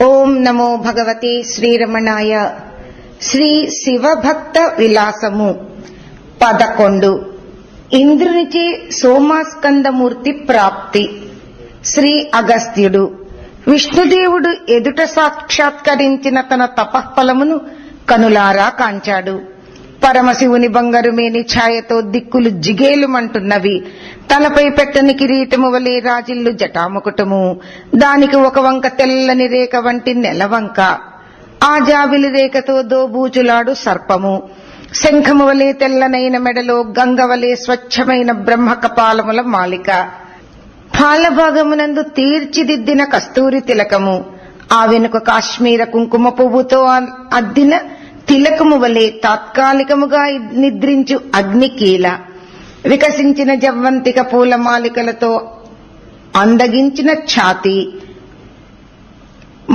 ఓం నమో భగవతే శ్రీరమణాయ. శ్రీ శివభక్త విలాసము 11. ఇంద్రునిచే సోమాస్కందమూర్తి ప్రాప్తి. శ్రీ అగస్త్యుడు విష్ణుదేవుడు ఎదుట సాక్షాత్కరించిన తన తపఃఫలమును కనులారా కాంచాడు. పరమశివుని బంగారుమేని ఛాయతో దిక్కులు జిగేలుమంటున్నవి. తలపై పెట్టని కిరీటము వలె రాజిల్లు జటాముకుటము, దానికి ఒక వంక తెల్లని రేఖ వంటి నెలవంక, ఆ జాబిలి రేఖతో దోబూచులాడు సర్పము, శంఖము వలె తెల్లనైన మెడలో గంగ వలె స్వచ్ఛమైన బ్రహ్మ కపాలముల మాలిక, పాలభాగమునందు తీర్చిదిద్దిన కస్తూరి తిలకము, ఆ వెనుక కాశ్మీర కుంకుమ పువ్వుతో అద్దిన తిలకము వలె తాత్కాలికముగా నిద్రించు అగ్నికీల, వికసించిన జవ్వంతిక పూలమాలికలతో అందగించిన ఛాతి,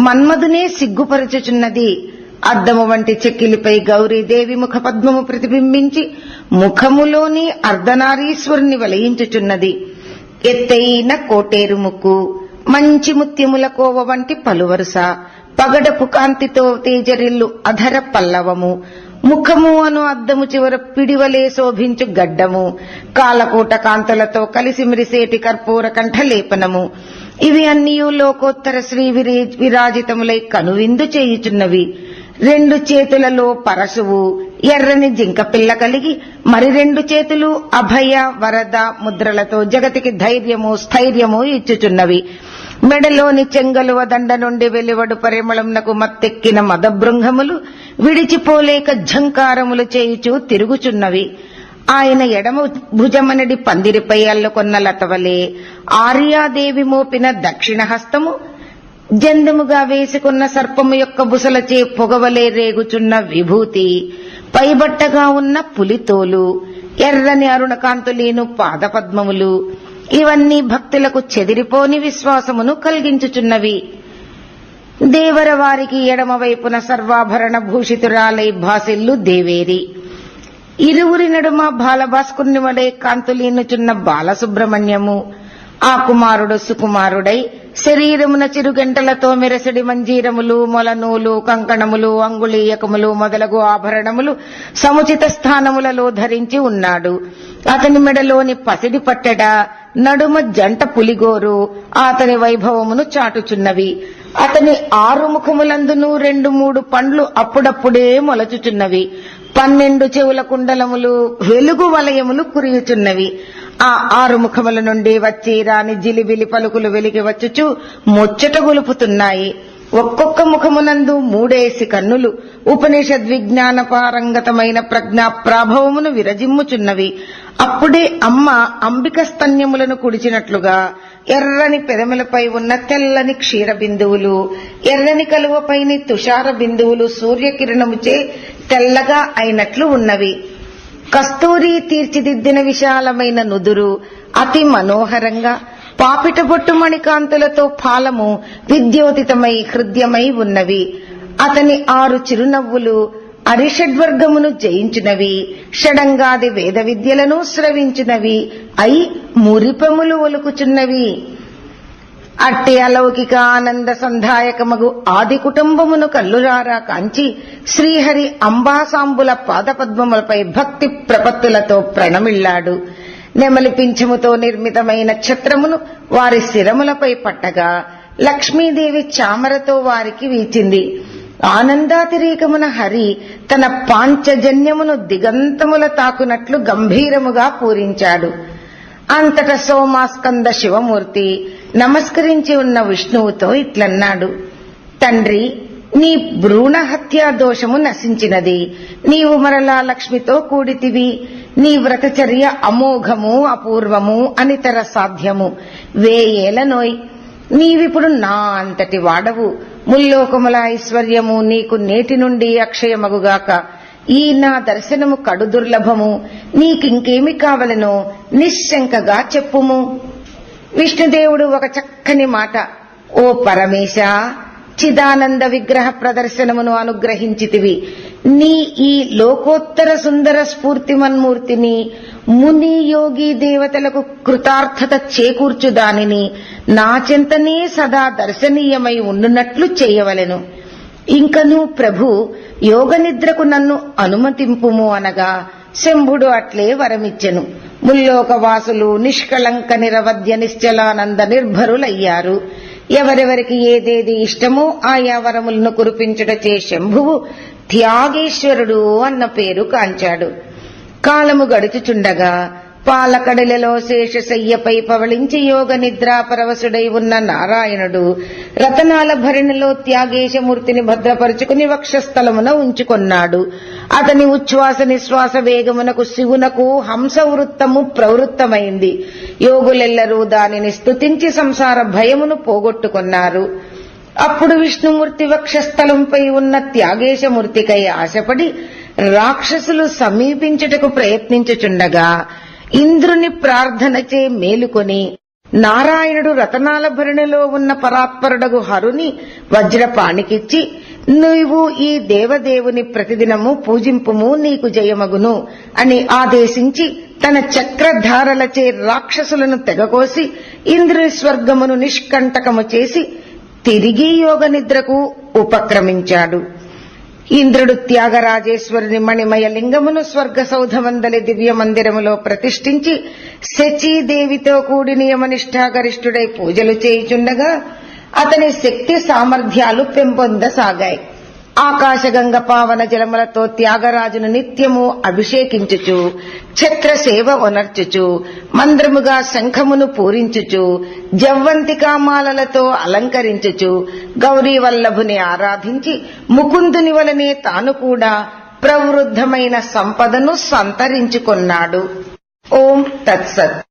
మన్మధునే సిగ్గుపరచుచున్నది. అద్దము వంటి చెక్కిలిపై గౌరీదేవి ముఖపద్మము ప్రతిబింబించి ముఖములోని అర్ధనారీశ్వరుని వలయించుచున్నది. ఎత్తైన కోటేరు ముక్కు, మంచి ముత్యముల కోవ వంటి పలువరుస, పగడపు కాంతితో తేజరిల్లు అధర పల్లవము, ముఖము అను అద్దము చివర పిడివలే శోభించు గడ్డము, కాలకూట కాంతులతో కలిసి మెరిసేటి కర్పూర కంఠలేపనము, ఇవి అన్నీయూ లోకోత్తర శ్రీ విరాజితములై కనువిందు చేయుచున్నవి. 2 చేతులలో పరశువు, ఎర్రని జింకపిల్ల కలిగి మరి 2 చేతులు అభయ వరద ముద్రలతో జగతికి ధైర్యము స్థైర్యము ఇచ్చుచున్నవి. మెడలోని చెంగలువ దండ నుండి వెలువడు పరిమళంనకు మత్తెక్కిన మదబృంగములు విడిచిపోలేక ఝంకారములు చేయుచూ తిరుగుచున్నవి. ఆయన ఎడమ భుజమనడి పందిరిపై అల్లుకొన్న లతవలే ఆర్యాదేవి మోపిన దక్షిణ హస్తము, జందముగా వేసుకున్న సర్పము యొక్క బుసలచే పొగవలే రేగుచున్న విభూతి, పైబట్టగా ఉన్న పులితోలు, ఎర్రని అరుణకాంతులేను పాదపద్మములు, ఇవన్నీ భక్తులకు చెదిరిపోని విశ్వాసమును కలిగించుచున్నవి. దేవర వారికి ఎడమవైపున సర్వాభరణ భూషితురాలై భాసిల్లు దేవేరి, ఇరువురి నడుమ బాలభాస్కుని వలె కాంతులీనుచున్న బాలసుబ్రహ్మణ్యము, ఆ కుమారుడు సుకుమారుడై శరీరమున చిరుగంటలతో మెరసడి మంజీరములు, మొలనూలు, కంకణములు, అంగుళీయకములు మొదలగు ఆభరణములు సముచిత స్థానములలో ధరించి ఉన్నాడు. అతని మెడలోని పసిడి పట్టెడ, నడుమ జంట పులిగోరు అతని వైభవమును చాటుచున్నవి. అతని 6 ముఖములందును 2-3 పండ్లు అప్పుడప్పుడే మొలచుచున్నవి. 12 చెవుల కుండలములు వెలుగు వలయములు కురియుచున్నవి. ఆ 6 ముఖముల నుండి వచ్చి రాని జిలిబిలి పలుకులు వెలిగి వచ్చుచు ముచ్చట గొలుపుతున్నాయి. ఒక్కొక్క ముఖమునందు 3 కన్నులు ఉపనిషద్విజ్ఞాన పారంగతమైన ప్రజ్ఞా ప్రాభవమును విరజిమ్ముచున్నవి. అప్పుడే అమ్మ అంబిక స్తన్యములను కుడిచినట్లుగా ఎర్రని పెదములపై ఉన్న తెల్లని క్షీర బిందువులు, ఎర్రని కలువపైని తుషార బిందువులు సూర్యకిరణముచే తెల్లగా అయినట్లు ఉన్నవి. కస్తూరి తీర్చిదిద్దిన విశాలమైన నుదురు అతి మనోహరంగా పాపిట బొట్టు మణికాంతులతో ఫాలము విద్యోతితమై హృద్యమై ఉన్నవి. అతని 6 చిరునవ్వులు అరిషడ్వర్గమును జయించినవి, షడంగాది వేద విద్యలను స్రవించినవి అయి మురిపములు ఒలుకుచున్నవి. అట్టి అలౌకిక ఆనంద సంధాయకమగు ఆది కుటుంబమును కల్లురారా కాంచి శ్రీహరి అంబాసాంబుల పాదపద్మములపై భక్తి ప్రపత్తులతో ప్రణమిళ్లాడు. నెమలి పింఛముతో నిర్మితమైన ఛత్రమును వారి శిరములపై పట్టగా లక్ష్మీదేవి చామరతో వారికి వీచింది. ఆనందాతిరేకమున హరి తన పాంచజన్యమును దిగంతముల తాకునట్లు గంభీరముగా పూరించాడు. అంతట సోమాస్కంద శివమూర్తి నమస్కరించి ఉన్న విష్ణువుతో ఇట్లన్నాడు: తండ్రి, నీ భ్రూణ హత్యా దోషము నశించినది. నీవు మరలా లక్ష్మితో కూడితివి. నీ వ్రతచర్య అమోఘము అపూర్వము అనితర సాధ్యము. వేయేలనోయ్, నీవిప్పుడు నా అంతటి వాడవు. ముల్లోకముల ఐశ్వర్యము నీకు నేటి నుండి అక్షయమగుగాక. ఈ నా దర్శనము కడు దుర్లభము. నీకింకేమి కావలనో నిశ్శంకగా చెప్పుము. విష్ణుదేవుడు ఒక చక్కని మాట: ఓ పరమేశ, చిదానంద విగ్రహ ప్రదర్శనమును అనుగ్రహించితివి. నీ ఈ లోకోత్తర సుందర స్ఫూర్తిమన్మూర్తిని, ముని యోగి దేవతలకు కృతార్థత చేకూర్చు దానిని నా చెంతనే సదా దర్శనీయమై ఉండునట్లు చేయవలెను. ఇంకను ప్రభు యోగ నిద్రకు నన్ను అనుమతింపుము అనగా శంభుడు అట్లే వరమిచ్చెను. ముల్లోకవాసులు నిష్కళంక నిరవధ్య నిశ్చలానంద నిర్భరులయ్యారు. ఎవరెవరికి ఏదేది ఇష్టమో ఆయా వరములను కురిపించుటచే శంభువు త్యాగేశ్వరుడు అన్న పేరు కాంచాడు. కాలము గడుచుచుండగా పాలకడలిలో శేషశయ్యపై పవళించి యోగ నిద్రా పరవశుడై ఉన్న నారాయణుడు రతనాల భరిణిలో త్యాగేశమూర్తిని భద్రపరుచుకుని వక్షస్థలమున ఉంచుకొన్నాడు. అతని ఉచ్ఛ్వాస నిశ్వాస వేగమునకు శివునకు హంస వృత్తము ప్రవృత్తమైంది. యోగులెల్లరూ దానిని స్తుతించి సంసార భయమును పోగొట్టుకున్నారు. అప్పుడు విష్ణుమూర్తి వక్షస్థలంపై ఉన్న త్యాగేశమూర్తికై ఆశపడి రాక్షసులు సమీపించుటకు ప్రయత్నించుచుండగా ఇంద్రుని ప్రార్థనచే మేలుకొని నారాయణుడు రతనాల భరణిలో ఉన్న పరాత్పరుడగు హరుని వజ్రపాణికిచ్చి, నీవు ఈ దేవదేవుని ప్రతిదినము పూజింపుము, నీకు జయమగును అని ఆదేశించి తన చక్రధారలచే రాక్షసులను తెగకోసి ఇంద్రుని స్వర్గమును నిష్కంటకము చేసి తిరిగి యోగ నిద్రకు ఉపక్రమించాడు. ఇంద్రుడు త్యాగరాజేశ్వరుని మణిమయ లింగమును స్వర్గ సౌధమందలి దివ్య మందిరములో ప్రతిష్ఠించి శచీదేవితో కూడి నియమనిష్టాగరిష్ఠుడై పూజలు చేయుచుండగా అతని శక్తి సామర్థ్యాలు పెంపొందసాగాయి. ఆకాశగంగ పావన జలములతో త్యాగరాజును నిత్యము అభిషేకించుచు, ఛత్రసేవ ఒనర్చుచు, మంద్రముగా శంఖమును పూరించుచు, జవ్వంతికామాలతో అలంకరించుచు, గౌరీవల్లభుని ఆరాధించి ముకుందుని వలనే తాను కూడా ప్రవృద్ధమైన సంపదను సంతరించుకొన్నాడు. ఓం తత్సత్.